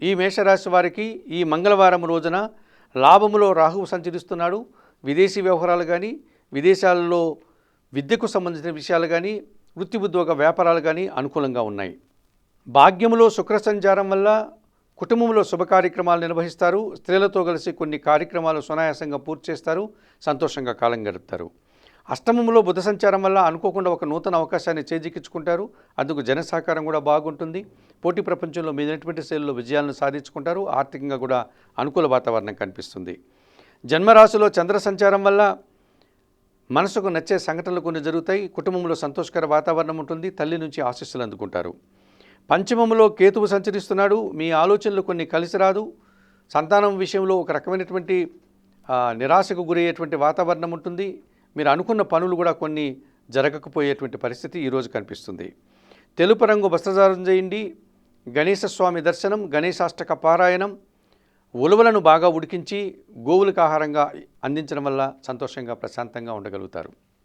ఈ మేషరాశి వారికి ఈ మంగళవారం రోజున లాభములో రాహువు సంచరిస్తున్నాడు. విదేశీ వ్యవహారాలు కానీ, విదేశాలలో విద్యకు సంబంధించిన విషయాలు కానీ, వృత్తి ఉద్యోగ వ్యాపారాలు కానీ అనుకూలంగా ఉన్నాయి. భాగ్యములో శుక్ర సంచారం వల్ల కుటుంబంలో శుభ కార్యక్రమాలు నిర్వహిస్తారు. స్త్రీలతో కలిసి కొన్ని కార్యక్రమాలు సునాయాసంగా పూర్తి చేస్తారు. సంతోషంగా కాలం గడుపుతారు. అష్టమంలో బుధ సంచారం వల్ల అనుకోకుండా ఒక నూతన అవకాశాన్ని చేజిక్కించుకుంటారు. అందుకు జన సహకారం కూడా బాగుంటుంది. పోటీ ప్రపంచంలో మీదైనటువంటి శైలిలో విజయాలను సాధించుకుంటారు. ఆర్థికంగా కూడా అనుకూల వాతావరణం కనిపిస్తుంది. జన్మరాశిలో చంద్ర సంచారం వల్ల మనసుకు నచ్చే సంఘటనలు కొన్ని జరుగుతాయి. కుటుంబంలో సంతోషకర వాతావరణం ఉంటుంది. తల్లి నుంచి ఆశీస్సులు అందుకుంటారు. పంచమంలో కేతువు సంచరిస్తున్నాడు. మీ ఆలోచనలు కొన్ని కలిసి రాదు. సంతానం విషయంలో ఒక రకమైనటువంటి నిరాశకు గురయ్యేటువంటి వాతావరణం ఉంటుంది. మీరు అనుకున్న పనులు కూడా కొన్ని జరగకపోయేటువంటి పరిస్థితి ఈరోజు కనిపిస్తుంది. తెలుపు రంగు వస్త్రధారణ చేయండి. గణేశ స్వామి దర్శనం, గణేశాష్టక పారాయణం, ఉలవలను బాగా ఉడికించి గోవులకు ఆహారంగా అందించడం వల్ల సంతోషంగా ప్రశాంతంగా ఉండగలుగుతారు.